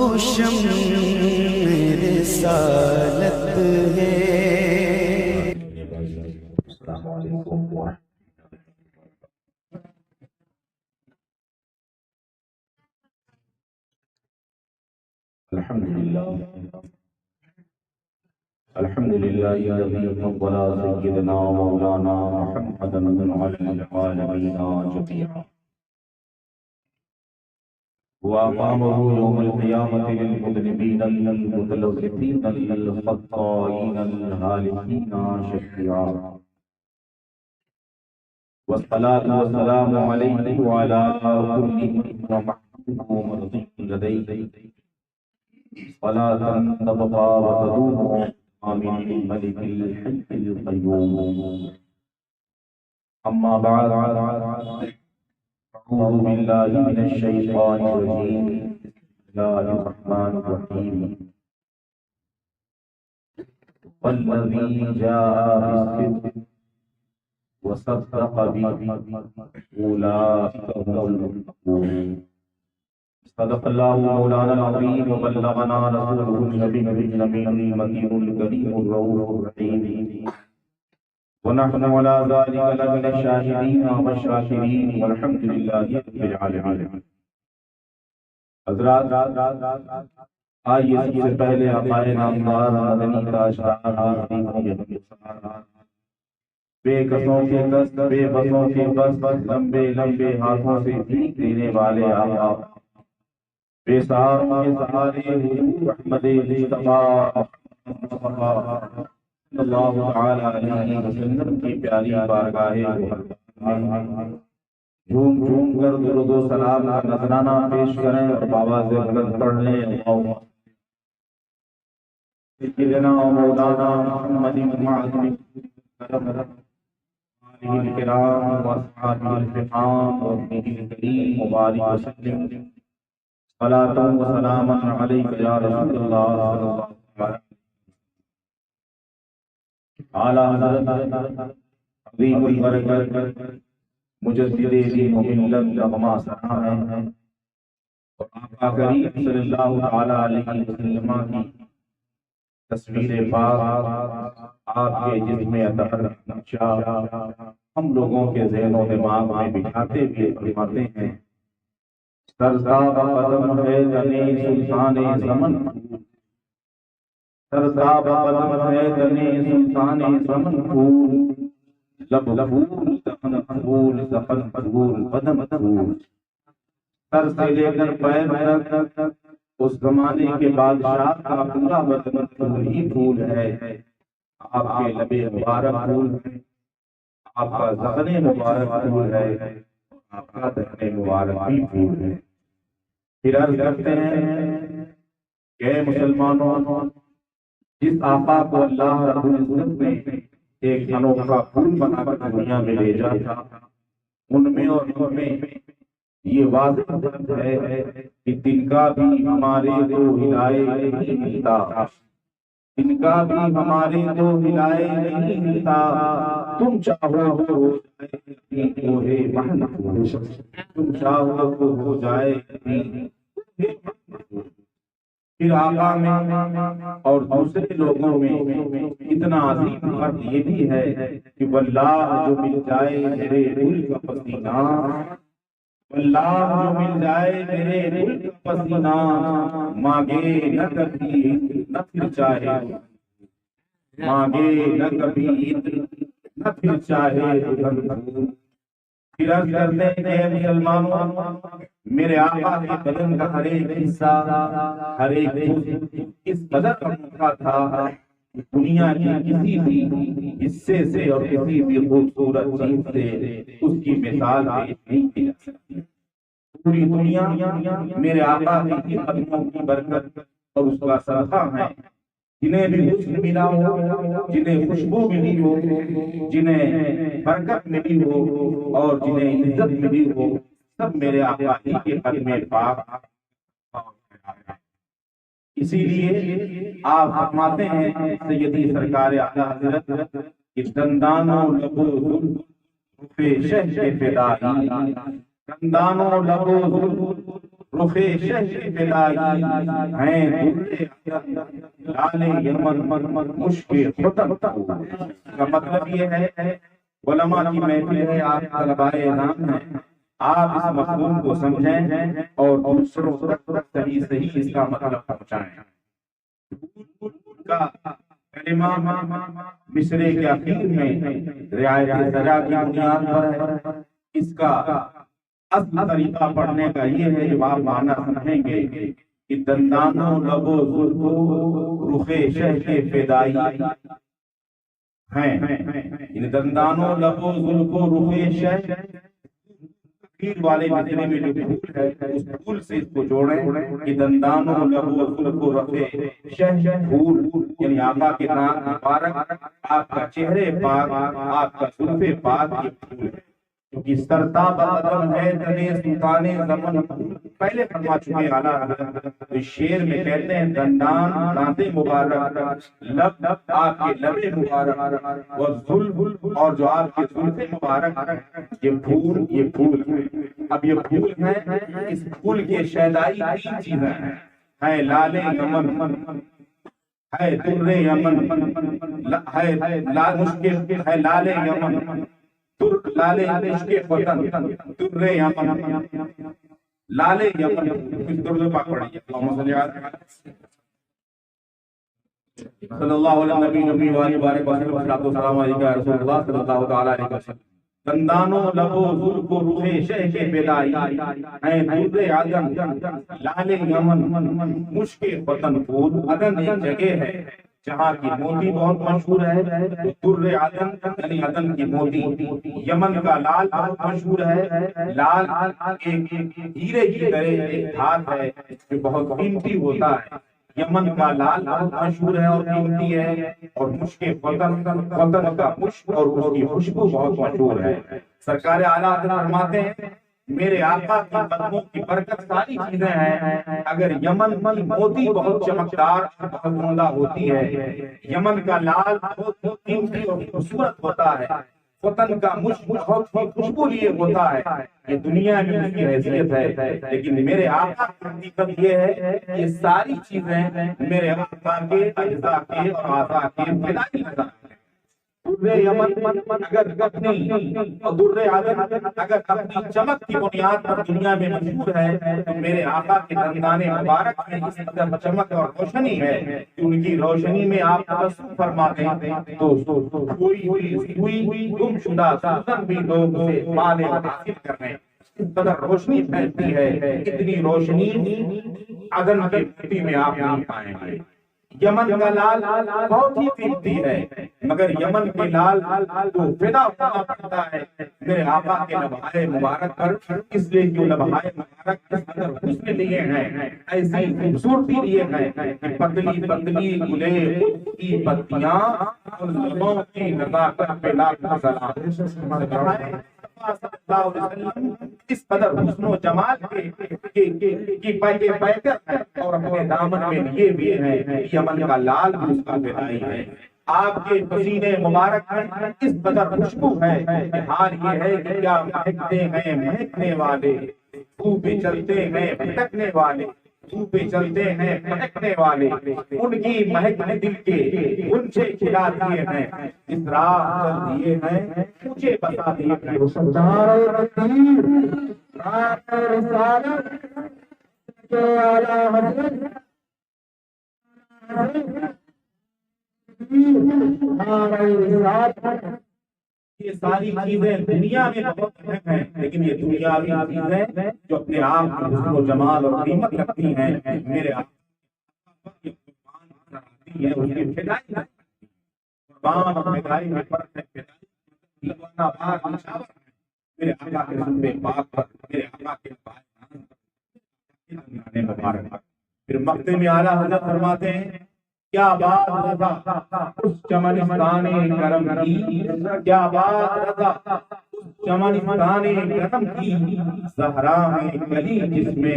روشن رسالت ہے۔ السلام علیکم ورحمۃ الحمد لله الذي فضل سيدنا مولانا محمدا على العالمين جميعا وأقامه يوم القيامة للمذنبين المتلوثين الخطائين الهالكين شفيعا، والصلاة والسلام عليه وعلى كل ومحبوب ومرضي لديه صلاة تبقى وتدوم آمين الملك الحي القيوم. أما بعد، أعوذ بالله من الشيطان الرجيم. بسم الله الرحمن الرحيم. والذي جاء بالصدق وصدق به أولئك هم المتقون. صدق الله مولانا العظيم وبلغنا رسوله النبي الأمين المتين الكريم الرؤوف الرحيم، ونحن على ذلك لمن الشاهدين والشاكرين والحمد لله رب العالمين. حضرات، آئیے سب سے پہلے آقائے نامدار مدنی تاجدار بے قصوں کے قصد بے بسوں کے بس لمبے لمبے ہاتھوں سے بھیک دینے والے آقا بے سہاروں کے سہارے حضور احمد مصطفیٰ صلی اللہ تعالی علیہ وسلم کی پیاری بارگاہ جھوم جھوم کر درود و سلام کا نذرانہ پیش کریں اور بآواز بلند پڑھ لیں سیدنا مولانا محمد معظم آلہ الکرام و اصحابہ الفقام و نبی الکریم مبارک وسلم صلاۃ و سلام علیک یا رسول اللہ صلی اللہ علیہ وسلم. اعلیٰ حضرت عظیم البرکت مجدد دین و ملت رغما سلام ہے اور آقا کریم صلی اللہ تعالی علیہ وسلم کی تصویر پاک آپ کے جسم اطہر نقشہ ہم لوگوں کے ذہن و دماغ میں بٹھاتے ہوئے فرماتے ہیں سرتاب قدم ہے تنے سلطان زمن، سرتاب قدم ہے تنے سلطان زمن پھول، لب پھول دہن پھول زخن پھول بدن پھول. سر سے لے کر پیر تک اس زمانے کے بادشاہ کا پورا بدن پھول ہی پھول ہے. آپ کے لب مبارک پھول ہے، آپ کا زخن مبارک پھول ہے، آپ کا دہن مبارک بھی پھول ہے. پھر عرض کرتے ہیں کہ اے مسلمانوں، جس آقا کو اللہ رب العزت نے ایک انوکھا پھول بنا کر دنیا میں بھیجا تھا، ان میں اور ہم میں یہ واضح بات ہے کہ دن کا بھی ہمارے تو ہلائے نہیں ملتا، دن کا بھی ہمارے تو ہلائے نہیں ملتا. تم چاہو تو ہو جائے کوہ محنت، تم چاہو تو ہو جائے. پھر آقا میں اور دوسرے لوگوں میں اتنا عظیم فرق یہ بھی ہے کہ واللہ جو مل جائے میرے دل کا پسینہ، واللہ جو مل جائے میرے دل کا پسینہ، مانگے نہ کبھی نہ پھر چاہے، مانگے نہ کبھی نہ پھر چاہے. پھر عرض کرتے ہیں کہ مسلمانوں، میرے آقا کے بدن کا ہر ایک حصہ، ہر ایک جزء اس قدر انوکھا تھا کہ دنیا کے کسی بھی حصے سے اور کسی بھی خوبصورت چیز سے اس کی مثال پیش نہیں کی جا سکتی. پوری دنیا میرے آقا کے قدموں کی برکت اور اس کا صدقہ ہے. جنہیں بھی حسن ملا ہو، جنہیں خوشبو ملی ہو، جنہیں برکت ملی ہو اور جنہیں عزت ملی ہو، سب میرے آقا ہی کے قدم پاک. اسی لیے آپ فرماتے ہیں سیدی سرکار اعلیٰ حضرت کہ دندانوں لبو زلف شہ کے فدائی، دندانوں لبو زلف رخ شہر فدائی ہیں لال یمن مشک ختم کا مطلب یہ ہے علماء کی محفل ہے، آپ طلبائے نام ہیں، آپ اس مفہوم کو سمجھیں اور دوسروں تک صحیح اس کا مطلب پہنچائیں۔ کا کلمہ مصرے کے اخیر میں رعایت سزا کی بنیاد پر ہے۔ اس کا اصل طریقہ پڑھنے کا یہ ہے، جب آپ معنی سمجھیں گے کہ دندانوں لبو زلفو رخ شہر فدائی ہیں، ان دندانوں لبو زلفو رخ شہر اخیر والے مصرے میں جو پھول ہے اس پھول سے اس کو جوڑیں کہ دندانوں لبو زلفو رخ شہر پھول، یعنی آقا کے نام مبارک، آپ کا چہرے پاک، آپ کا زلف پاک، یہ پھول ہے کیونکہ سرتاب قدم ہے تنے سلطان زمن، پہلے فرما چکے اعلیٰ حضرت۔ تو شعر میں کہتے ہیں دندان دانت مبارک، لب آپ کے لب مبارک، والزلف اور جو آپ کے زلف مبارک، یہ پھول اب یہ پھول ہیں، اس پھول کے شیدائی تین چیزیں ہیں لال یمن، ہے در یمن، ہے لال مشکل، ہے لال یمن، لال عشق ختم، در یمن، لال یمن، کچھ درد پاک پڑھیے اللہم صلی اللہ علیہ نبی نبی والی بارک وسلم، السلام علیکم یا رسول اللہ صلی اللہ تعالی علیہ وسلم۔ دندانوں لبو زلف رخ شہر فدائی ہیں در عدن، لال یمن، مشک ختم پھول۔ عدن ایک جگہ ہے جہاں کی موتی بہت مشہور ہے، در عدن یعنی عدن کی موتی۔ یمن کا لال بہت مشہور ہے، لال ایک ہیرے کی طرح ایک دھات ہے جو بہت قیمتی ہوتا ہے۔ یمن کا لال بہت مشہور ہے اور قیمتی ہے، اور مشک ختم کا مشک اور اس کی خوشبو بہت مشہور ہے۔ سرکار اعلیٰ فرماتے ہیں میرے آقا کی قدموں کی برکت ساری چیزیں ہیں، اگر یمن کی موتی بہت چمکدار اور بہت عمدہ ہوتی ہے، یمن کا لال بہت قیمتی اور خوبصورت ہوتا ہے، فتن کا مشک بہت خوشبو لیے ہوتا ہے، یہ دنیا میں اس کی حیثیت ہے، لیکن میرے آقا کی حقیقت یہ ہے یہ ساری چیزیں میرے آقا کے اجزاء کے اور اعضاء کے فدائی اجزاء ہیں۔ در یمن اگر اپنی اور در عدن اگر اپنی چمک کی بنیاد پر دنیا میں مشہور ہے، تو میرے آقا کے دندان مبارک میں اس قدر چمک اور روشنی ہے کہ ان کی روشنی میں آپ تبسم فرماتے ہیں تو کوئی گم شدہ سوزن بھی لوگ اسے پالے اور حاصل کرنے، اس قدر روشنی پھیلتی ہے، اتنی روشنی عدن کی مٹی میں آپ نہیں پائیں گے۔ یمن کا لال بہت ہی قیمتی ہے، مگر یمن کے لال کو فدا ہونا پڑتا ہے میرے آقا کے لبھائے مبارک پر، اس لیے جو لبھائے مبارک اس قدر حسن لیے ہیں، ایسی خوبصورتی لیے ہیں کہ پتلی پتلی گلے کی پتیاں اور لبوں کی نزاکت پہ لاکھوں سلام۔ صلی اللہ علیہ وسلم اس قدر حسن و جمال کی پائے ہیں اور اپنے دامن میں لیے بھی ہیں، یمن کا لال بھی اس کا فدائی ہے۔ آپ کے پسینے مبارک میں اس قدر خوشبو ہے کہ حال یہ ہے کہ کیا مہکتے ہیں مہکنے والے، تو پہ چلتے ہیں پھٹکنے والے، تو پہ چلتے ہیں پھٹکنے والے، ان کی مہک نے دل کے گنچے کھلا دیے ہیں، اس راہ چل دیے ہیں مجھے بتا دیے ہیں۔ یہ ساری چیزیں دنیا میں بہت اہم ہیں، لیکن یہ دنیاوی چیزیں جو اپنے آپ کی حسن و جمال اور قیمت رکھتی ہیں میرے آقا کی قربان ہیں، اس کی فدائی ہے، قربان اور فدائی میں فرق ہے۔ فدائی دیوانہ پاک نشاور ہے میرے آقا کے سنبے پاک پر، میرے آقا کے پائے مبارک پر۔ پھر مقتے میں اعلیٰ حضرت فرماتے ہیں کیا بات رضا اس چمنستان کرم کی، کیا بات رضا اس چمنستان کرم کی، زہرا میں کلی جس میں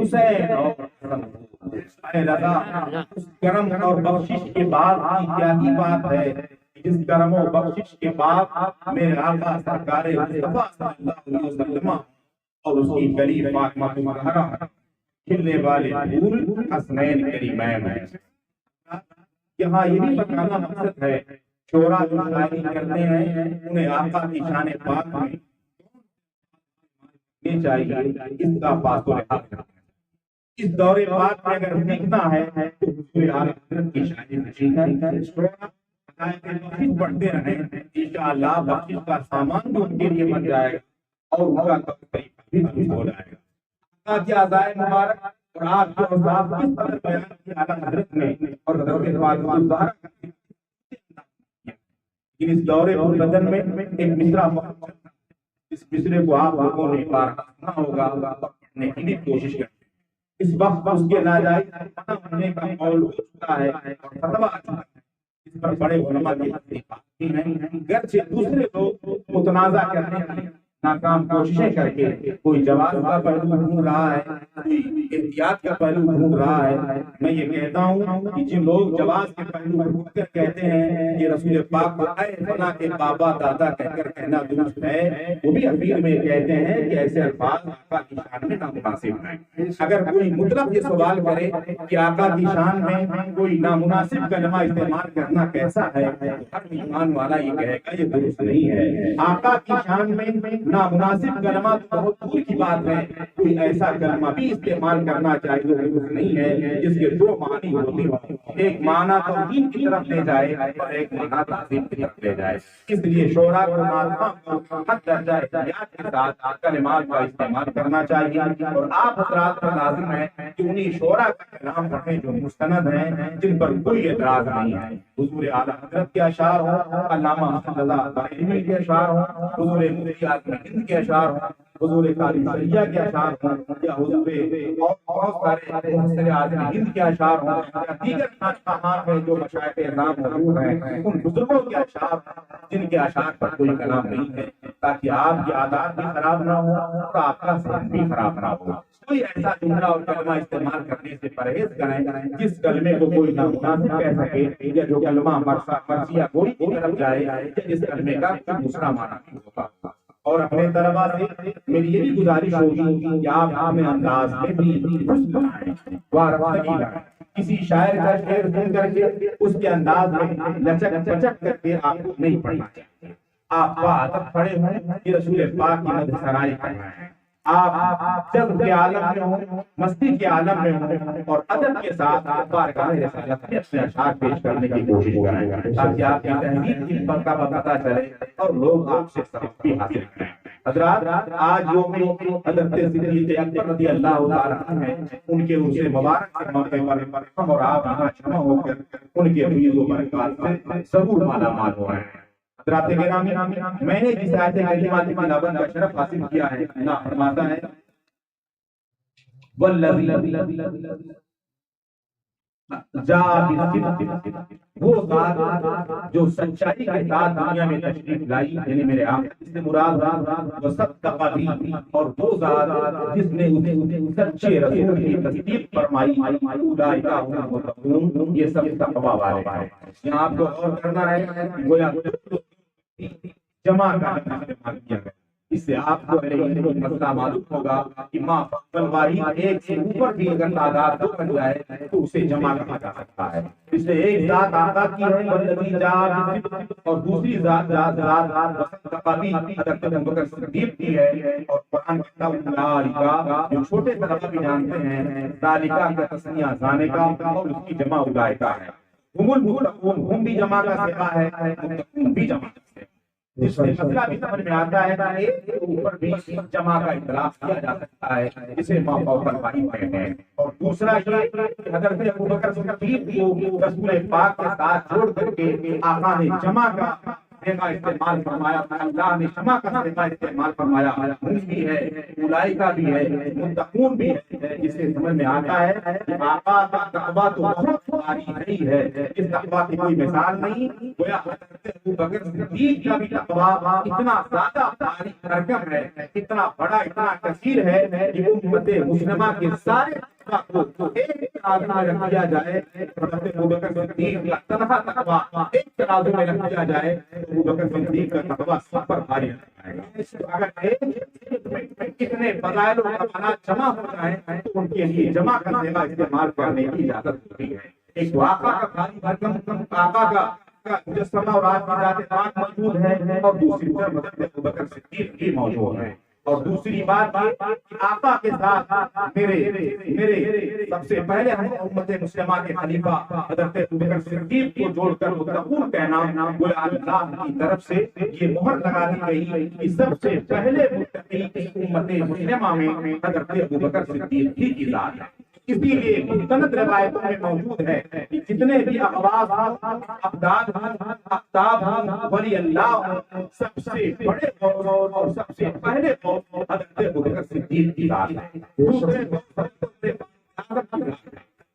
حسین اور حسن ہو۔ اے رضا اس کرم اور بخشش کے بعد کی کیا ہی بات ہے، جس کرم و بخشش کے بعد میرے آقا سرکار مصطفیٰ صلی اللہ علیہ وسلم اور اس کی کلی فاطمہ زہرا کھلنے والے پھول حسنین کریمین ہیں۔ یہاں یہ بھی بتانا مقصد ہے شعراء جو شاعری کرتے ہیں انہیں آقا کی شان پاک میں یہ چاہیے اس کا پاس و لحاظ کرنا ہے۔ اس دور پاک میں اگر سیکھنا ہے تو حضور اعلی حضرت کی شان نشین ہے، شعراء بخشش پڑھتے رہیں، انشاءاللہ بخشش کا سامان بھی ان کے لیے بن جائے گا اور ان کا طریقہ بھی درست ہو جائے گا۔ آقا کی عزائے مبارک اور آپ کے حساب کس طرح بیان کی اعلی حضرت نے اور حضرت فاطمہ الزہرا کا اس دور بدن میں ایک مصرع اس مصرے کو آپ لوگوں نے بار سنا ہوگا اور پڑھنے کی بھی کوشش کریں۔ اس وقت اس کے ناجائز منع ہونے کا قول ہو چکا ہے اور فتویٰ آ چکا ہے، اس پر بڑے علماء کی اتفاق بھی ہیں، گرچہ دوسرے لوگ متنازع کرنے کی ناکام کوششیں کر کے کوئی جواز کا پہلو ڈھونڈ رہا ہے، کوئی احتیاط کا پہلو ڈھونڈ رہا ہے۔ میں یہ کہتا ہوں کہ جن لوگ جواز کے پہلو ڈھونڈ کر کہتے ہیں کہ رسول پاک کو اے فلاں کے بابا دادا کہہ کر کہنا درست ہے، وہ بھی اخیر میں کہتے ہیں کہ ایسے الفاظ آقا کی شان میں نامناسب ہیں۔ اگر کوئی مطلق یہ سوال کرے کہ آقا کی شان میں کوئی نامناسب کلمہ استعمال کرنا کیسا ہے، ہر ایمان والا یہ کہے گا یہ درست نہیں ہے۔ آقا کی شان میں نامناسب کلمہ تو بہت دور کی بات ہے، کوئی ایسا کلمہ بھی استعمال کرنا چاہیے جو درست نہیں ہے، جس کے دو معنی ہوتے ہیں، ایک معنی توہین کی طرف لے جائے اور ایک معنی تعظیم کی طرف لے جائے۔ اس لیے شعراء کو ناظمہ کو حد درجہ احتیاط کے ساتھ کلمات کا استعمال کرنا چاہیے، اور آپ حضرات کا لازم ہے کہ انہی شعراء کا کلام پڑھیں جو مستند ہیں، جن پر کوئی اعتراض نہیں ہے۔ حضور اعلیٰ حضرت کے اشعار ہوں، علامہ محمد رضا بریلوی کے اشعار ہوں، حضور مفتی اعظم ہند کے اشعار ہوں، حضور قاری شریعہ کے اشعار ہوں، یا حضور اور بہت سارے محسن اعظم ہند کے اشعار ہوں، یا دیگر ناظمان میں جو مشائخ اعظام موجود ہیں ان بزرگوں کے اشعار جن کے اشعار پر کوئی کلام نہیں ہے، تاکہ آپ کی عادات بھی خراب نہ ہو اور آپ کا ذہن بھی خراب نہ ہو۔ کوئی ایسا جملہ اور کلمہ استعمال کرنے سے پرہیز کریں جس کلمے کو کوئی نامناسب کہہ سکے، یا جو کلمہ مرثیہ گوئی کی طرف جائے، یا جس کلمے کا دوسرا معنی بھی ہوگا۔ اور اپنے طلباء سے میری یہ بھی گزارش ہوگی کہ آپ اپنے انداز میں بھی حسن بنائیں، وارفتگی لائیں۔ کسی شاعر کا شعر سن کر کے اس کے انداز میں لچک پچک کر کے آپ کو نہیں پڑھنا چاہیے۔ آپ کا عادت پڑے ہوں کہ رسول پاک کی مدح سرائی کرنا ہے، آپ جذب کے عالم میں ہوں، مستی کے عالم میں ہوں، اور ادب کے ساتھ بارگاہ رسالت میں اپنے اشعار پیش کرنے کی کوشش کریں تاکہ آپ کی تہذیب کی کا پتہ چلے اور لوگ آپ سے سبق بھی حاصل کریں۔ حضرات، آج یوم حضرت صدیق اکبر رضی اللہ تعالیٰ عنہ ہیں، ان کے عرص مبارک کے موقع پر ہم اور آپ یہاں جمع ہو کر ان کے فیض و برکات سے ضرور مالا مال ہو رہے ہیں۔ حضرات گرامی، میں نے جس آیت کریمہ کی تلاوت کا شرف حاصل کیا ہے، اللہ فرماتا ہے والذی جاء بالصدق، وہ ذات جو سچائی کے ساتھ دنیا میں تشریف لائی، یعنی میرے آقا سے مراد وصدق بھی، اور وہ ذات جس نے سچے رسول کی تصدیق فرمائی، اولئک هم المتقون، یہ سب تقوی والے ہیں۔ یہاں آپ کو غور کرنا ہے، گویا جمع کا استعمال کیا گیا، اس سے آپ کو مسئلہ معلوم ہوگا کہ ماں واحد ایک سے اوپر بھی اگر تعداد دو بن جائے تو اسے جمع کہا جا سکتا ہے۔ اس سے ایک ذات آقا کی ہے والذی جاء بالصدق، اور دوسری ذات وصدق بھی حضرت ابوبکر صدیق کی ہے، اور قرآن کہتا ہے اولئک، جو چھوٹے طلبہ بھی جانتے ہیں، ذالک کا تسنیہ ذالک اور اس کی جمع اولئک ہے۔ هم المتقون، ہم بھی جمع کا صیغہ ہے، متقون بھی جمع کا صیغہ ہے، جس سے مسئلہ بھی سمجھ میں آتا ہے کہ ایک کے اوپر بھی جمع کا اطلاق کیا جا سکتا ہے، جسے ماں فوق الواحد کہتے ہیں۔ اور دوسرا یہ کہ حضرت ابوبکر صدیق کو رسول پاک کے ساتھ جوڑ کر کے آقا نے جمع کا صیغہ استعمال فرمایا، اللہ نے جمع کا صیغہ استعمال فرمایا، ہم بھی ہے، اولئک بھی ہے، متقون بھی ہے، جسے سمجھ میں آتا ہے کہ آقا کا تقویٰ تو بہت بھاری نہیں ہے، اس تقویٰ کی کوئی مثال نہیں، گویا حضرت ابوبکر صدیق کا بھی تقویٰ اتنا زیادہ بھاری بھرکم ہے، اتنا بڑا، اتنا کثیر ہے کہ امت مسلمہ کے سارے تقویٰ کو ایک ترازو میں رکھ دیا جائے، حضرت ابوبکر صدیق کا تنہا تقویٰ ایک ترازو میں رکھ دیا جائے، ابوبکر صدیق کا تقویٰ سب پر بھاری رکھا جائے گا۔ اگر ایک کتنے فضائل و کمالات جمع ہو جائیں تو ان کے لیے جمع کرنے کا استعمال کرنے کی اجازت ہوتی ہے۔ ایک تو آقا کا خالی بھرکم آقا کا مجسمہ اور آپ کی ذات پاک موجود ہے، اور دوسری طرف حضرت ابوبکر صدیق بھی موجود ہے۔ اور دوسری بات یہ کہ آقا کے ساتھ میرے سب سے پہلے ہم امت مسلمہ کے خلیفہ حضرت ابوبکر صدیق کو جوڑ کر متقون کہنا، گویا اللہ کی طرف سے یہ مہر لگا دی گئی کہ سب سے پہلے متقی امت مسلمہ میں حضرت ابوبکر صدیق ہی کی ذات ہے۔ اسی لیے مستند روایتوں میں موجود ہے کہ جتنے بھی اقواس، اقداد، اقطاب، ولی اللہ، سب سے بڑے غوث اور سب سے پہلے غوث حضرت ابوبکر صدیق کی ذات ہے۔ دوسرے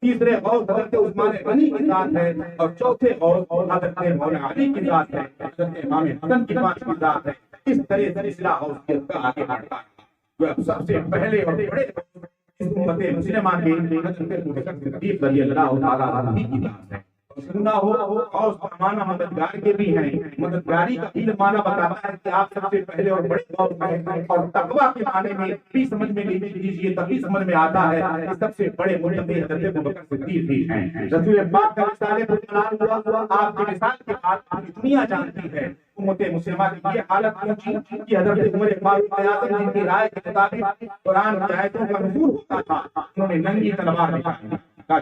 تیسرے غوث حضرت عثمان غنی کی ذات ہے، اور چوتھے غوث حضرت مولانا علی کی ذات ہے، حضرت امام حسن کی ذات ہے۔ اس طرح سلسلہ غوثیت کا آگے بڑھتا ہے۔ سب سے پہلے اور بڑے امت مسلمہ کے حضرت ابوبکر صدیق رضی اللہ تعالیٰ عنہ کی ذات ہے۔ سننا ہو غوث کا معنی مددگار کے بھی ہیں، مددگاری کا بھی معنی بتاتا ہے کہ آپ سب سے پہلے اور بڑے غوث ہیں، اور تقویٰ کے معنی میں بھی سمجھ میں لیجیے، تبھی سمجھ میں آتا ہے کہ سب سے بڑے متقی حضرت ابوبکر صدیق بھی ہیں۔ رسول پاک کا رسالے پر اعلان ہوا، آپ کے رسالے کے بعد پوری دنیا جانتی ہے امت مسلمہ کی یہ حالت پہنچی کہ حضرت عمر فاروق اعظم جن کی رائے کے مطابق قرآن کی آیتوں کا نزول ہوتا تھا، انہوں نے ننگی تلوار نکالی،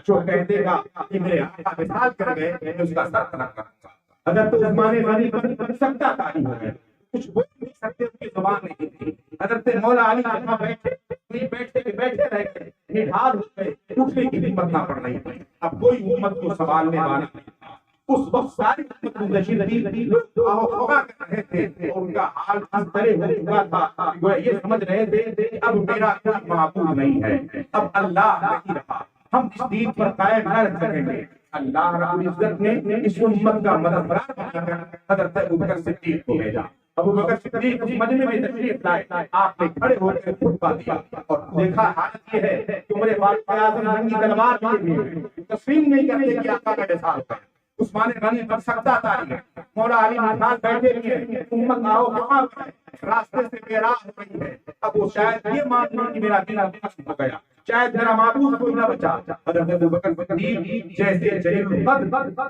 جو کہتے گا کہ میرے آقا وصال کر گئے میں اس کا سر ترک کروں گا۔ حضرت عثمان غنی پر سکتہ طاری ہو گئے، کچھ بول نہیں سکتے، ان کی زبان نہیں تھی۔ حضرت مولا علی جہاں بیٹھے رہ گئے، نڈھال ہو گئے، اٹھنے کی ہمت نہ پڑ رہی تھی۔ اب کوئی امت کو سنبھالنے والا نہیں تھا۔ اس وقت ساری امت منتشر لوگ ہوگا کر رہے تھے، اور ان کا حال اس طرح ہو چکا تھا وہ یہ سمجھ رہے تھے کہ اب میرا کوئی معبود نہیں ہے، اب اللہ نہیں رہا، ہم اس دین پر قائم نہ رہ سکیں گے۔ اللہ رب العزت نے اس امت کا مددگار بنا کر حضرت ابوبکر صدیق کو بھیجا۔ ابوبکر صدیق اس مجمع میں تشریف لائے، آپ نے کھڑے ہو کر خطبہ دیا اور دیکھا حالت یہ ہے کہ عمر فاروق اعظم ننگی تلوار لیے ہوئے تسلیم نہیں کرتے کہ آقا کا وصال ہے۔ عثمان غنی پر سکتہ طاری ہے، مولا علی نڈھال بیٹھے ہوئے، امت آؤ کہاں پر راستے سے بے راہ ہو رہی ہے۔ اب وہ شاید یہ مان لیں کہ میرا دل ختم ہو گیا، شاید میرا معبود کوئی نہ بچا۔ حضرت ابوبکر صدیق جیسے جلیل القدر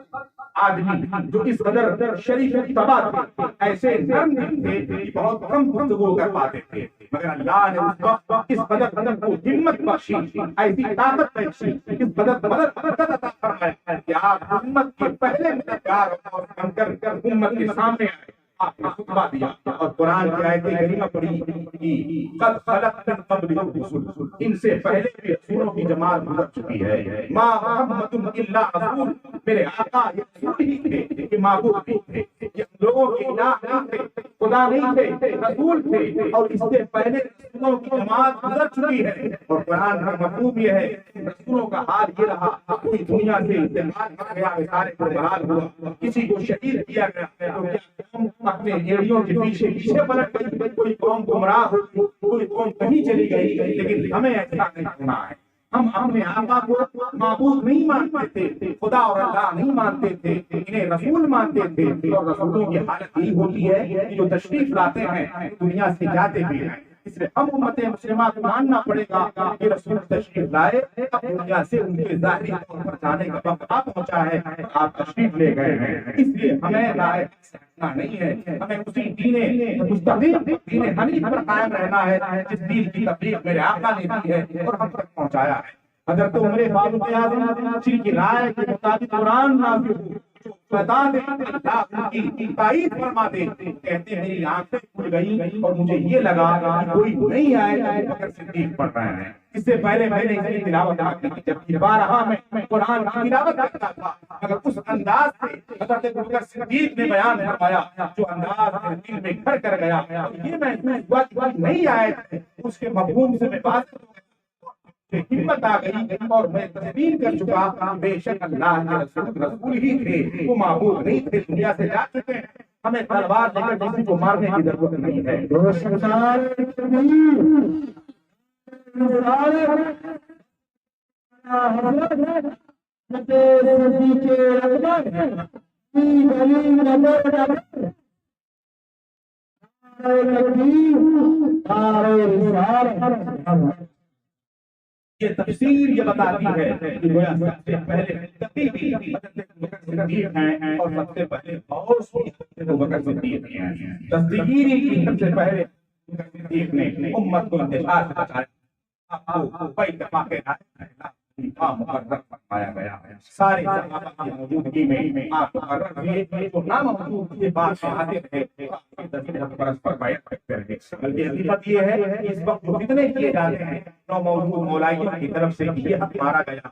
آدمی جو اس قدر شریف طبع تھے، ایسے نرم تھے کہ بہت کم گفتگو کر پاتے تھے، مگر اللہ نے اس وقت اس قدر کو ہمت بخشی، ایسی طاقت بخشی، اس قدر عطا فرمایا کہ آپ امت کے پہلے مددگار اور بن کر امت کے سامنے آئے۔ آپ نے خطبہ دیا اور قرآن کی آیت کریمہ پڑھی کہ قد خلت من قبلکم رسل، ان سے پہلے بھی رسولوں کی جماعت گزر چکی ہے۔ ما محمد الا رسول، میرے آقا یہ رسول ہی تھے کہ معبود بھی تھے، یہ لوگوں کے الہ نہیں تھے، خدا نہیں تھے، رسول تھے، اور اس سے پہلے رسولوں کی جماعت گزر چکی ہے۔ اور قرآن کا مفہوم یہ ہے رسولوں کا حال یہ رہا، کوئی دنیا سے انتقال کر گیا، سارے کو بحال ہوا، کسی کو شہید کیا گیا، تو کیا اپنے ایڑیوں کے پیچھے پلٹ گئی، کوئی قوم گمراہ ہو گئی، کوئی قوم کہیں چلی گئی، لیکن ہمیں ایسا نہیں ہونا ہے۔ ہم اپنے آقا کو معبود نہیں مانتے تھے، خدا اور اللہ نہیں مانتے تھے، انہیں رسول مانتے تھے، اور رسولوں کی حالت یہی ہوتی ہے کہ جو تشریف لاتے ہیں دنیا سے جاتے بھی ہیں۔ اس لیے ہم امت مسلمہ کو ماننا پڑے گا کہ رسول تشریف لائے، اب دنیا سے ان کے ظاہری طور پر جانے کا وقت آ پہنچا ہے، آپ تشریف لے گئے ہیں۔ اس لیے ہمیں رائے نہیں ہے، ہمیں اسی دین مستقیم دین حنیف پر قائم رہنا ہے جس دین کی تبلیغ میرے آقا نے کی ہے اور ہم تک پہنچایا ہے۔ حضرت عمر فاروق اعظم جن کی رائے کے مطابق قرآن نازل ہو، بتا دے اللہ کی تائید فرما دے، کہتے ہیں میری آنکھیں کھل گئی اور مجھے یہ لگا کہ کوئی نہیں آئے ابوبکر صدیق پڑھ رہے ہیں۔ اس سے پہلے میں نے اس کی تلاوت کی، جب بارہا میں قرآن کی تلاوت کرتا تھا، مگر اس انداز سے حضرت ابوبکر صدیق نے بیان فرمایا جو انداز میرے دل میں گھر کر گیا، یہ محسوس ہوا کہ نہیں آئے تھے، اس کے مفہوم سے میں بات ہمت آ گئی اور میں تسلیم کر چکا بے شک اللہ کے رسول ہی تھے، وہ معبود نہیں تھے، دنیا سے جا چکے ہیں۔ ہمیں تلوار لے کر کسی کو مارنے کی ضرورت نہیں ہے۔ یہ تفسیر یہ بتاتی ہے کہ گویا سب سے پہلے متقی بھی حضرت ابوبکر صدیق ہیں اور سب سے پہلے غوث بھی حضرت ابوبکر صدیق ہیں۔ تصدیقی کی سب سے پہلے ابوبکر صدیق نے امت کو انتشار سے بچایا، آپ کو بے اتفاق مقرر فرمایا گیا ہے۔ سارے صحابہ کی موجودگی میں آپ مقرر ہوئے تو ناموجود کے بعد حاضر ہے پرسپر بیعت کرتے رہے۔ بلکہ حقیقت یہ ہے کہ اس وقت جو فتنے کیے جاتے ہیں ناموجود مولائیوں کی طرف سے یہ حق مارا گیا،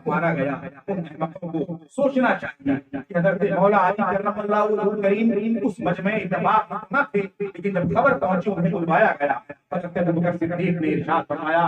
مارا گیا، ان احمقوں کو سوچنا چاہیے کہ حضرت مولا علی کرم اللہ وجہہ کریم اس مجمع اتفاق نہ تھے، لیکن جب خبر پہنچی انہیں بلوایا گیا۔ حضرت ابوبکر صدیق نے ارشاد فرمایا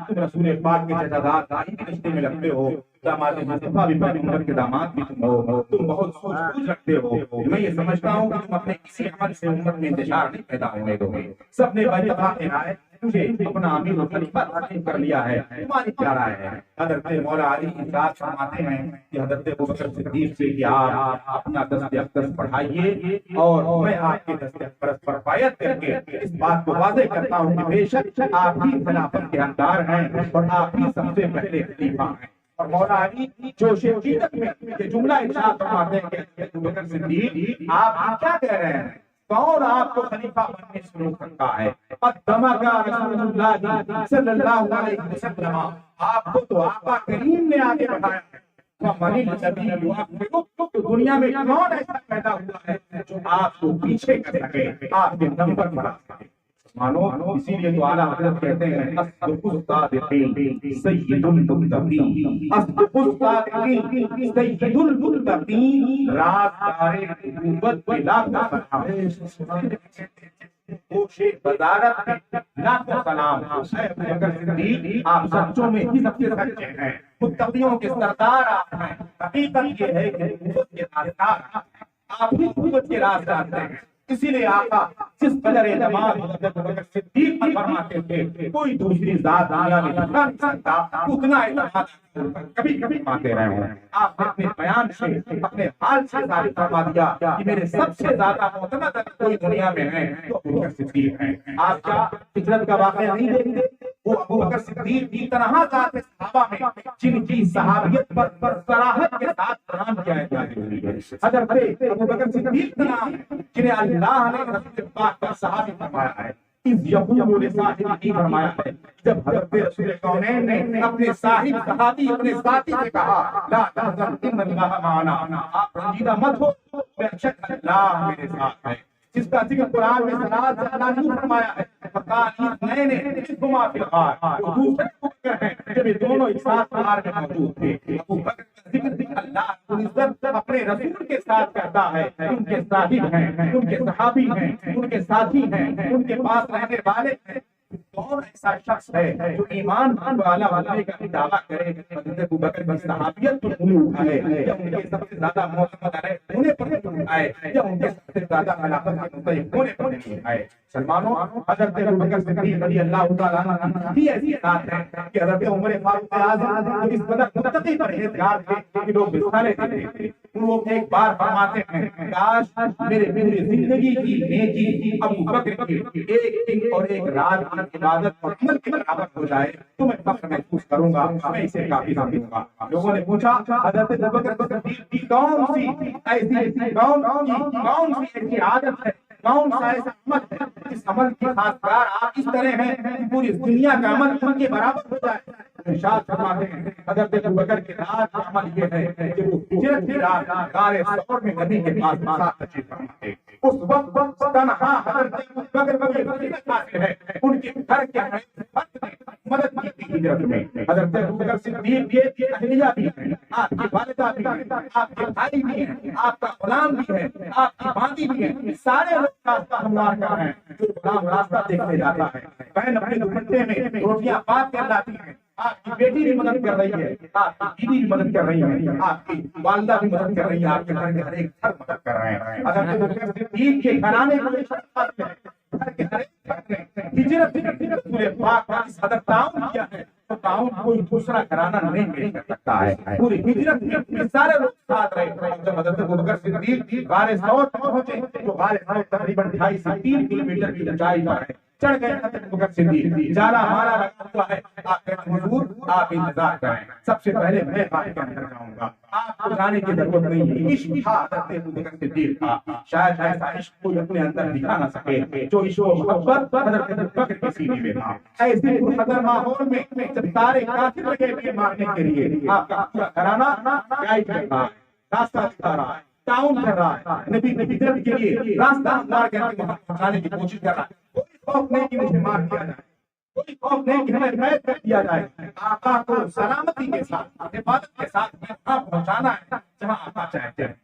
تم رسول پاک کے جزادات دائی کے رشتے میں رکھتے ہو، داماد مصطفیٰ بھی پیغمبر کے داماد بھی تم ہو، تم بہت سوچ بوجھ رکھتے ہو، میں یہ سمجھتا ہوں کہ تم اپنے کسی عمل سے امت میں انتشار نہیں پیدا ہونے دو گے۔ سب نے اتفاق رائے تجھے اپنا امیر و خلیفہ تسلیم کر لیا ہے، تمہاری کیا رائے ہے؟ حضرت مولا علی ارشاد فرماتے ہیں کہ حضرت ابوبکر صدیق سے کہ آپ اپنا دست اقدس بڑھائیے اور میں آپ کے دست اقدس پر بیعت کر کے اس بات کو واضح کرتا ہوں کہ بے شک آپ ہی خلافت کے حقدار ہیں اور آپ ہی سب سے پہلے خلیفہ ہیں۔ اور مولا علی جوش عقیدت میں یہ جملہ ارشاد فرماتے ہیں کہ حضرت ابوبکر صدیق آپ کیا کہہ رہے ہیں؟ کون آپ کو خلیفہ بننے سے روک سکتا ہے؟ قدمک رسول اللہ صلی اللہ علیہ وسلم، آپ کو تو آقا کریم نے آگے بڑھایا ہے۔ تو دنیا میں کون ایسا پیدا ہوا ہے جو آپ کو پیچھے کر سکے، آپ کے نمبر بڑھا سکے؟ مانو اسی لیے تو اعلیٰ حضرت کہتے ہیں اصدق الصادقین سید المتقین، اصدق الصادقین سید المتقین، رازدار نبوت کے لاکھوں سلام، گوش بدارت میں لاکھوں سلام۔ اے ابوبکر صدیق آپ سچوں میں ہی سب سے سچے ہیں، متقیوں کے سردار آپ ہیں۔ حقیقت یہ ہے کہ نبوت کے رازدار آپ ہی نبوت کے رازدار ہیں۔ اسی لیے آقا جس قدر اعتماد حضرت ابوبکر صدیق پر فرماتے تھے کوئی دوسری ذات دنیا میں دکھا نہیں سکتا، اتنا اعتماد کبھی کبھی فرماتے رہے ہیں۔ آپ نے اپنے بیان سے اپنے حال سے ثابت فرما دیا کہ میرے سب سے زیادہ معتمد اگر کوئی دنیا میں ہے تو ابوبکر صدیق ہیں۔ آپ کیا ہجرت کا واقعہ نہیں دیکھتے؟ وہ ابوبکر صدیق کی تنہا ذات صحابہ میں جن کی صحابیت پر صراحت کے ساتھ نام کیا ہے حضرت ابوبکر صدیق کا نام ہے جنہیں اللہ نے رسول پاک کا صحابی فرمایا ہے۔ اس یقول صاحب کی فرمایا ہے جب حضرت رسول کونین نے اپنے صاحب صحابی اپنے ساتھی سے کہا لا تحزن ان اللہ معنا، آپ رنجیدہ مت ہو، بے شک اللہ میرے ساتھ ہے، جس کا ذکر قرآن میں صلاۃ اللہ نے فرمایا ہے نئے وہ دوسرے ذکر ہیں جب یہ دونوں ایک ساتھ غار میں موجود تھے۔ ابو بکر کا ذکر اللہ عزت اپنے رسول کے ساتھ کرتا ہے، ان کے صاحب ہیں، ان کے صحابی ہیں، ان کے ساتھی ہیں، ان کے پاس رہنے والے ہیں۔ کون ایسا شخص ہے جو ایمان والا ہونے کا دعویٰ کرے؟ حضرت ابو بکر کی صحابیت پر غلو ہے یا ان کے سب سے زیادہ معتمد علیہ ہونے پر غلو ہے یا ان کے سب سے زیادہ خلافت کے مستحق ہونے پر غلو ہے؟ مسلمانوں، حضرت ابو بکر صدیق رضی اللہ تعالیٰ عنہ کی ایسی ذات ہے کہ حضرت عمر فاروق اعظم جو اس قدر متقی پرہیزگار تھے کہ لوگ رسالے دیتے تھے، وہ ایک بار فرماتے ہیں کاش میرے پوری زندگی کی نیکی ابو بکر کی ایک دن اور ایک رات کی عبادت اور عمل کے برابر ہو جائے تو میں فخر محسوس کروں گا، میں اسے کافی سمجھوں گا۔ لوگوں نے پوچھا حضرت ابو بکر صدیق کی کون سی ایسی عادت ہے، کون سا ایسا عمل ہے جس عمل کی خاص آپ اس طرح ہیں کہ پوری دنیا کا عمل ان کے برابر ہو جائے؟ ارشاد فرماتے ہیں حضرت ابو بکر کے رات کا عمل یہ ہے کہ وہ ہجرت کی رات غار ثور میں نبی کے پاس ساتھ تشریف فرماتے، اس وقت تنہا حضرت ابو بکر کی فضیلت حاصل ہے، ان کے گھر کے مدد کی تھی ہجرت میں۔ حضرت ابو بکر صدیق کی اہلیہ بھی ہیں، آپ کی والدہ بھی ہیں، آپ کے بھائی بھی ہیں، آپ کا غلام بھی ہے، آپ کی باندی بھی ہے، سارے لوگ راستہ ہموار کر رہے ہیں۔ جو غلام راستہ دیکھنے جاتا ہے، بہن اپنے دوپٹے میں روٹیاں پاک کر لاتی ہیں، آپ کی بیٹی بھی مدد کر رہی ہے، آپ کی بیوی بھی مدد کر رہی ہے، آپ کی والدہ بھی مدد کر رہی ہے، آپ کے گھر کے ہر ایک گھر مدد کر رہے ہیں۔ حضرت ابو بکر صدیق کے گھرانے کو ہجرت رسول پاک کا اس حدر تعاون کیا ہے، تو تعاون کوئی دوسرا گھرانہ نہیں پیش کر سکتا ہے. پوری ہجرت میں سارے لوگ ساتھ رہے. جب حضرت ابوبکر صدیق غار ثور پہنچے تو غار ثور تقریباً 2.5 سے 3 کلومیٹر کی اونچائی پر ہے. چڑھ گئے حضرت ابوبکر صدیق. جالا مارا لگا ہوا ہے. آپ کہتے ہیں حضور آپ انتظار کریں, سب سے پہلے میں غار کے اندر جاؤں گا, آپ کو جانے کی ضرورت نہیں ہے. عشق تھا حضرت ابوبکر صدیق کا, شاید ایسا عشق کوئی اپنے اندر دکھا نہ سکے جو عشق و محبت حضرت ابوبکر کے سینے میں تھا. ایسے پرخطر ماحول میں جب سارے کافر لگے ہوئے مارنے کے لیے, آپ کا پورا گھرانہ گائیڈ کر رہا ہے, راستہ دکھا رہا ہے, تعاون کر رہا ہے, نبی کی ہجرت کے لیے راستہ ہموار کر کے وہاں پہنچانے کی کوشش کر رہا ہے. کوئی خوف نہیں کہ مجھے مار دیا جائے, کوئی خوف نہیں کہ ہمیں قید کر دیا جائے. آقا کو سلامتی کے ساتھ حفاظت کے ساتھ وہاں پہنچانا ہے جہاں آقا چاہتے ہیں.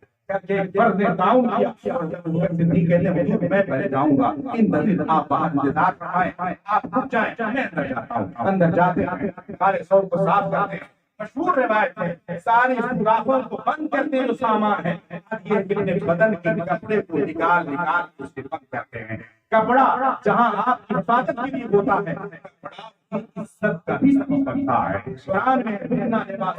فرض تعاون کیا. صدیق کہتے ہیں حضور میں پہلے جاؤں گا, ان آپ باہر انتظار فرمائیں, آپ رک جائیں, میں اندر جاتا ہوں. اندر جاتے ہیں, سارے ثور کو صاف کرتے ہیں. مشہور روایت ہے سارے سوراخوں کو بند کرتے ہیں جو سامان ہے, یہ اپنے بدن کے کپڑے کو نکال کے اسے بند کرتے ہیں. کپڑا جہاں آپ کی حفاظت کے لیے ہوتا ہے, کپڑا عزت کا بھی سبب بنتا ہے. قرآن میں اتنا لباس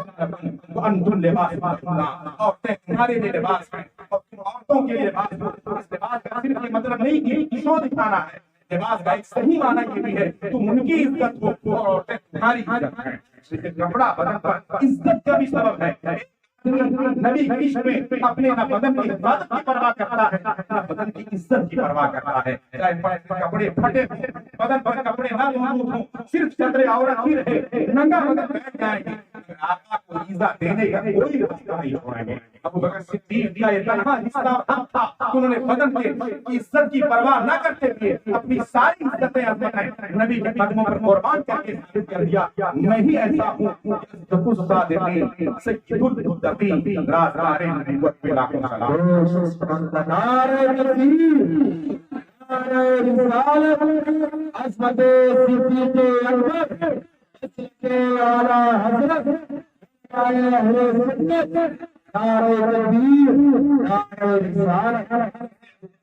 وانتم لباس عورتیں تمہارے لیے لباس ہیں اور تم عورتوں کے لیے لباس ہو. اس لباس کا صرف یہ مطلب نہیں کہ شو دکھانا ہے, لباس کا ایک صحیح معنی یہ بھی ہے تم ان کی عزت ہو اور عورتیں تمہاری عزت ہیں. کپڑا بدن پر عزت کا بھی سبب ہے. نبی عشق میں اپنے نہ بدن کی حفاظت کی پرواہ کرتا ہے نہ بدن کی عزت کی پرواہ کرتا ہے. چاہے کپڑے پھٹے ہوں, بدن پر کپڑے نہ موجود ہوں, صرف چادر عورت ہی رہے, ننگا بدن بیٹھ جائیں گے, آقا کو ایذا دینے کا کوئی راستہ نہیں چھوڑیں گے. ابوبکر صدیق کا یہ تنہا حصہ تھا انہوں نے بدن کی عزت کی پرواہ نہ کرتے ہوئے اپنی ساری عزتیں عظمتیں نبی کے قدموں پر قربان کر کے ثابت کر دیا میں ہی ایسا ہوں. سید المتقین رازدار نبوت پہ لاکھوں سلام. نعرہ تکبیر, نعرہ رسالت, عظمت صدیق اکبر, اعلیٰ حضرت, اہل سنت, نعرہ تکبیر, نعرہ رسالت.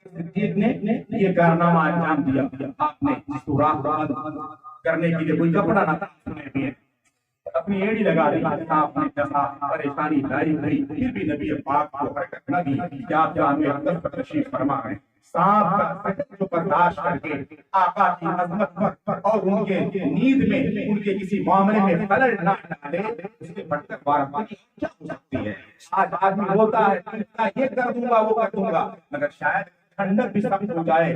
صدیق نے یہ کارنامہ انجام دیا. آپ نے جس سوراخ بند کرنے کے لیے کوئی کپڑا نہ تھا, اپنی ایڑی لگا دی, آپ نے جیسا پریشانی لائی گئی, پھر بھی نبی پاک کو حرکت نہ دی کہ آپ جانوے اندر پر تشریف فرما گئے. سانپ کا سکت کو برداشت کر کے آقا کی عظمت پر اور ان کے نیند میں ان کے کسی معاملے میں خلل نہ ڈالے, اس سے بڑھ کر بارہ کیا ہو سکتی ہے. آج آدمی بولتا ہے یہ کر دوں گا وہ کر دوں گا, مگر شاید ٹھنڈک بھی سخت ہو جائے,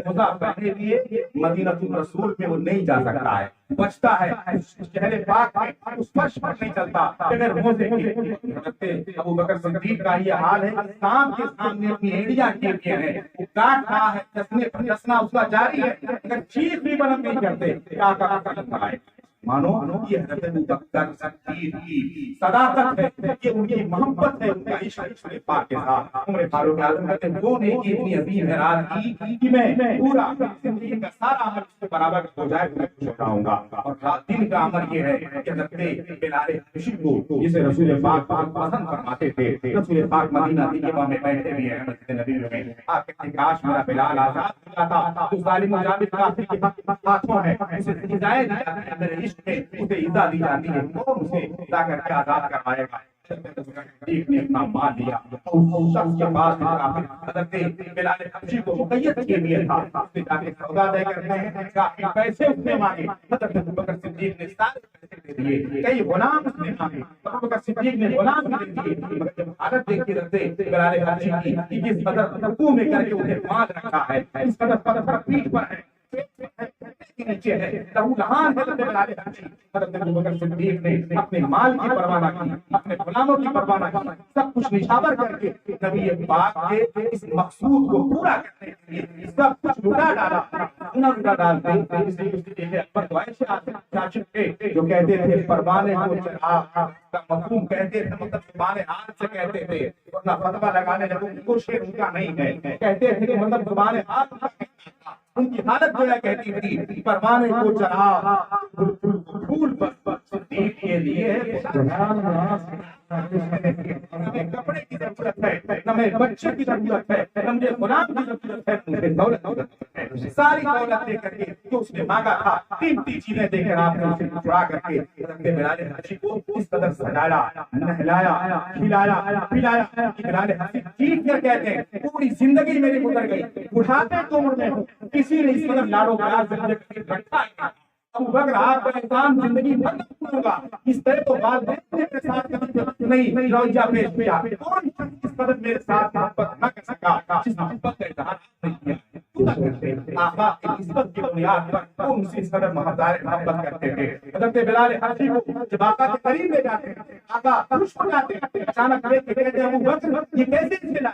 موزہ پہنے ہوئے مدینہ الرسول میں وہ نہیں جا سکتا ہے, بچتا ہے شہر پاک میں اس فرش پر نہیں چلتا بغیر موزے کے. حضرت ابوبکر صدیق کا یہ حال ہے, سانپ کے سامنے اپنی ایڑیاں کیے ہیں, وہ کاٹ رہا ہے, چسنے پر چسنا اس کا جاری ہے, اگر چیخ بھی بلند نہیں کرتے کیا کا قلم ہے. مانو یہ حضرت ابوبکر صدیق کی صداقت ہے, یہ ان کی محبت ہے, ان کا عشق پاک کے ساتھ. عمر فاروق اعظم کہتے ہیں وہ نیکی اتنی عظیم ہے رات کی کہ میں پورا زندگی کا سارا عمل اس کے برابر ہو جائے تو میں خوش ہو جاؤں گا. اور رات دن کا عمل یہ ہے کہ حضرت بلال حبشی کو جسے رسول پاک پسند فرماتے تھے, رسول پاک مدینہ طیبہ میں بیٹھے ہوئے ہیں مسجد نبوی میں, آپ کہتے ہیں کاش میرا بلال آزاد ہو جاتا تو ظالم و جابر کافر کے ہاتھوں ہے, اسے ہدایت دی جاتی ہے, میرے عشق میں اسے ایذا دی جاتی ہے, کون اسے لا کر کے آزاد کروائے گا. ایک نے اپنا مال لیا اور اس شخص کے پاس حضرت بلال حبشی کو مقید کیے ہوئے تھا, اس نے جا کے سودا طے کرتے ہیں, کافی پیسے اس نے مانگے, حضرت ابوبکر صدیق نے سارے پیسے دے دیے, کئی غلام اس نے مانگے, ابوبکر صدیق نے غلام بھی دے دیے, مگر جب حالت دیکھی حضرت بلال حبشی کی جس قدر رکوع میں کر کے انہیں باندھ رکھا ہے, اس قدر پتھر پیٹھ پر ہے, نیچے ہے, لہو لہان ہے بلال حبشی, حضرت ابوبکر صدیق نے اپنے مال کی پرواہ نہ کی, اپنے غلاموں کی پرواہ نہ کی, سب کچھ نچھاور کر کے نبی پاک کے اس مقصود کو پورا کرنے کے لیے سب کچھ لٹا ڈالا. نہ لٹا ڈالتے اس لیے اکبر تو ایسے عاشق تھے جو کہتے تھے پروانے کو چڑھا کا مفہوم کہتے تھے, مطلب زبان حال سے کہتے تھے, ورنہ فتویٰ لگانے لگوں کو شعر ان کا نہیں ہے, کہتے تھے کہ مطلب زبان حال ان کی حالت جو ہے کہتی تھی پروانے کو چڑھا پھول پر صدیق کے لیے کپڑے کی ضرورت ہے, نہ میں بچے کی ضرورت ہے, نہ مجھے غلام کی ضرورت ہے, مجھے دولت ہے. سے ساری دولت دے کر کے جو اس نے مانگا تھا، قیمتی چیزیں دے کر آپ نے اسے چڑا کر کے حضرت بلال حبشی کو اس قدر سجایا، نہلایا، کھلایا، پلایا کہ بلال حبشی چیخ کر کہتے ہیں پوری زندگی میری گزر گئی، بڑھاپے کی عمر میں ہوں، کسی نے اس قدر لاڈو پیار سے مجھے کبھی رکھا ہی نہیں۔ ابو بکر آپ کا احسان زندگی بھر نہ بھولوں گا، اس طرح تو والدین کے ساتھ کبھی نہیں رویہ پیش کیا، کون شخص اس قدر میرے ساتھ محبت نہ کر سکا جس محبت کا اظہار نہیں کیا۔ آقا کی نسبت کی بنیاد پر وہ ان سے اس قدر محبت کرتے تھے۔ حضرت بلال حبشی کو جب آقا کے قریب لے جاتے ہیں، آقا خوش ہو جاتے ہیں، اچانک دیکھ کے کہتے ہیں ابو بکر یہ کیسے کھلا؟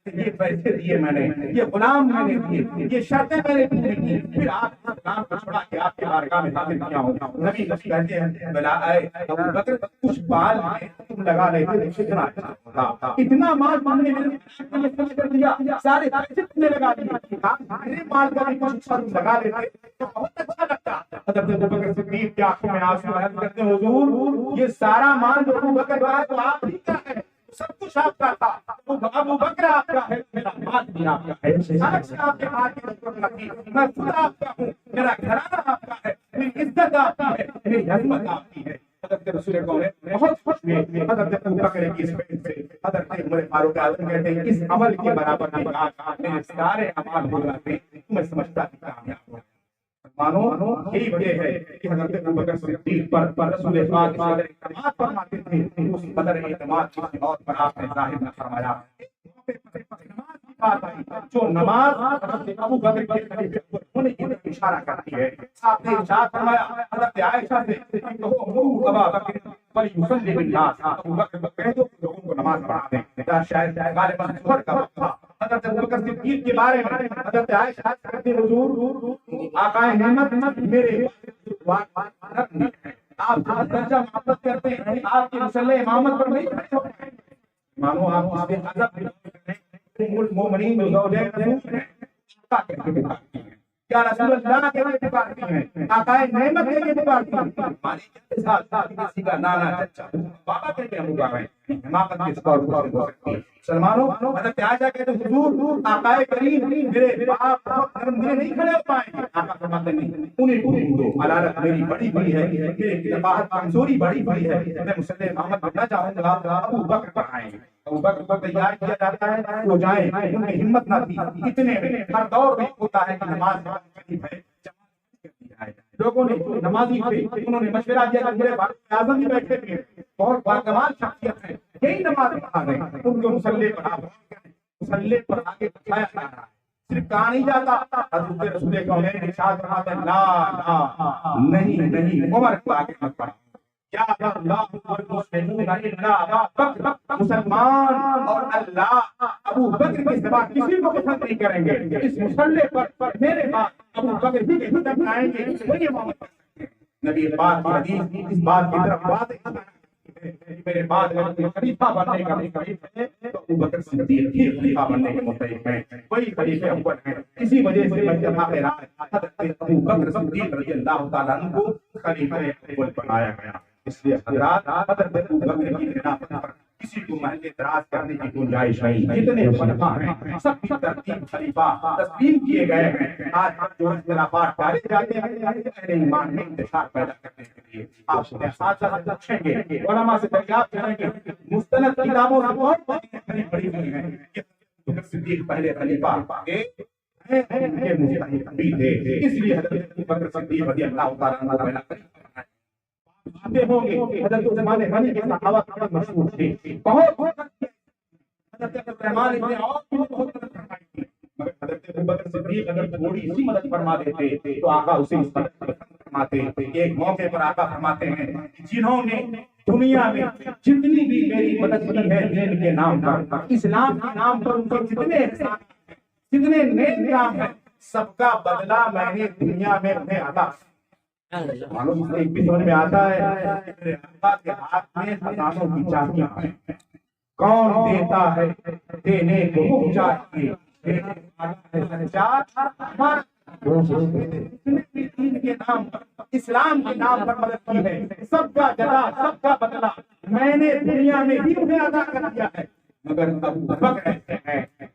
یہ پیسے دیے میں نے، یہ غلام میں نے دیے، یہ شرطیں میں نے پوری کی، پھر آپ غلام کو چھوڑا کے آپ کے بارگاہ میں حاضر کیا ہوں۔ نبی کہتے ہیں بلال ابو بکر کچھ بال تم لگا لیتے کتنا اچھا تھا، اتنا مال تم نے میرے خرچ کر دیا، سارے پیسے تم نے لگا دیے، میرے مال کا بھی کچھ حصہ تم لگا لیتے تو بہت اچھا لگتا۔ حضرت ابو بکر صدیق کی آنکھوں میں آنسو عرض کرتے ہیں حضور یہ سارا مال جو ابو بکر کا ہے تو آپ ہی کا ہے، سب کچھ آپ کا تھا، ابو بکر آپ کا ہے، میرا مال بھی آپ کا ہے، الگ سے آپ کے مال کی ضرورت نہیں، میں خود آپ کا ہوں، میرا گھرانہ آپ کا ہے، میری عزت آپ کی ہے، میری عظمت آپ کی ہے۔ حضرت رسول کون ہے بہت خوش ہوئے حضرت ابو بکر کی اس فعل سے۔ حضرت عمر فاروق اعظم کہتے ہیں اس عمل کے برابر نہیں، میرے سارے اعمال ہو جاتے میں سمجھتا کہ کامیاب ہوں۔ مانو یہی وجہ ہے کہ حضرت ابو بکر صدیق پر رسول پاک اعتماد فرماتے تھے، اس قدر اعتماد کسی اور پر آپ نے ظاہر نہ فرمایا۔ جو نماز حضرت ابو بکر کے خلیفہ ہونے کی اشارہ کرتی ہے، آپ نے ارشاد فرمایا حضرت عائشہ سے کہ وہ ابا بکر فلیصلی بالناس، ابو بکر کہہ دو لوگوں کو نماز پڑھا دیں۔ شاید غالباً ظہر کا وقت تھا۔ حضرت ابو بکر صدیق کے بارے میں حضرت عائشہ کہتے ہیں حضور آقا نعمت میرے آپ درجہ محبت کرتے ہیں، آپ کے مسلح امامت پر نہیں کھڑے ہوتے ہیں، مانو آپ اس کے ادب المومنین جو زوجین رسول ہیں آقا کے لیے پکارتی ہیں، کیا رسول اللہ کے لیے پکارتی ہیں، آقا نعمت کے لیے پکارتی ہیں، ہماری کے ساتھ کسی کا نانا چچا بابا کے لیے ہم گا رہے ہیں، حماقت کے ساتھ ہو سکتی ہے۔ سلمانوں حضرت عائشہ کہتے ہیں حضور آقا کریم میرے باپ نرم دل نہیں کھڑے ہو پائیں گے، آقا فرماتے نہیں انہیں دو، علالت میری بڑی بڑی ہے، میری نباہت کمزوری بڑی بڑی ہے، میں مسلح امامت بننا چاہوں گا، ابو بکر پر آئیں گے۔ ابو بکر پر تیار کیا جاتا ہے وہ جائیں، ان کی ہمت نہ تھی، اتنے میں ہر دور میں ہوتا ہے کہ نماز قریب ہے، لوگوں نے نمازی تھے انہوں نے مشورہ دیا کہ میرے فاروق اعظم بھی بیٹھے تھے، بہت باکمال شخصیت ہے، یہی نماز پڑھا دیں، ان کو مسلح پر آپ مسلح پر آگے بٹھایا جا رہا ہے، صرف کہا نہیں جاتا۔ حضرت رسول کون ہے ارشاد فرماتے ہیں لا لا نہیں عمر کو آگے مت بڑھا، یا اللہ والمسلمون الا ابا بکر، مسلمان اور اللہ ابو بکر کے سوا کسی کو پسند نہیں کریں گے، اس مسلح پر میرے بعد ابو بکر ہی کے قدم آئیں گے، وہی امامت کر سکتے ہیں۔ نبی پاک کی حدیث اس بات کی طرف واضح میرے بعد اگر خلیفہ بننے کا مستحق ہے تو ابو بکر صدیق ہی خلیفہ بننے کے مستحق ہیں، وہی خلیفہ اول ہیں۔ اسی وجہ سے اتفاق رائے حضرت ابو بکر صدیق رضی اللہ تعالیٰ عنہ کو خلیفہ اول بنایا گیا۔ اس لیے حضرات حضرت ابو بکر کی خلافت پر کسی کو محل اعتراض کرنے کی گنجائش نہیں، جتنے خلفاء ہیں سب کی ترتیب خلیفہ تسلیم کیے گئے ہیں۔ آج جو اختلافات ڈالے جاتے ہیں اہل ایمان میں انتشار پیدا کرنے کے لیے آپ سے اساتذہ سے پوچھیں گے، علماء سے دریافت کریں گے، مستند کتابوں سے بہت بڑی ہوئی ہیں کہ ابو بکر صدیق پہلے خلیفہ ان کے مستحق بھی تھے، اس لیے حضرت ابو بکر صدیق رضی اللہ تعالیٰ عنہ پہلا خلیفہ بنائے۔ ہوں گے حضرت عثمان غنی کے صحابہ بہت مشہور تھے، بہت حضرت عثمان ابن عوف کی بہت مدد فرمائی تھی، مگر حضرت ابو بکر صدیق اگر تھوڑی سی مدد فرما دیتے تو آقا اسے اس پر فرماتے۔ ایک موقع پر آقا فرماتے ہیں جنہوں نے دنیا میں جتنی بھی میری مدد کی ہے دین کے نام پر، اسلام کے نام پر ان کے جتنے احسان ہیں، جتنے نیک کام ہیں، سب کا بدلہ میں نے دنیا میں انہیں عطا معلوم ایک بھی سمجھ میں آتا ہے کہ میرے آقا کے ہاتھ میں خزانوں کی چابیاں ہیں، کون دیتا ہے دینے کو چاہیے، دینے والا ہے سچا ہمارا دین کے نام پر اسلام کے نام پر مدد کی ہے، سب کا جزا سب کا بدلہ میں نے دنیا میں ہی انہیں ادا کر دیا ہے۔ مگر ابو بکر ایسے ہیں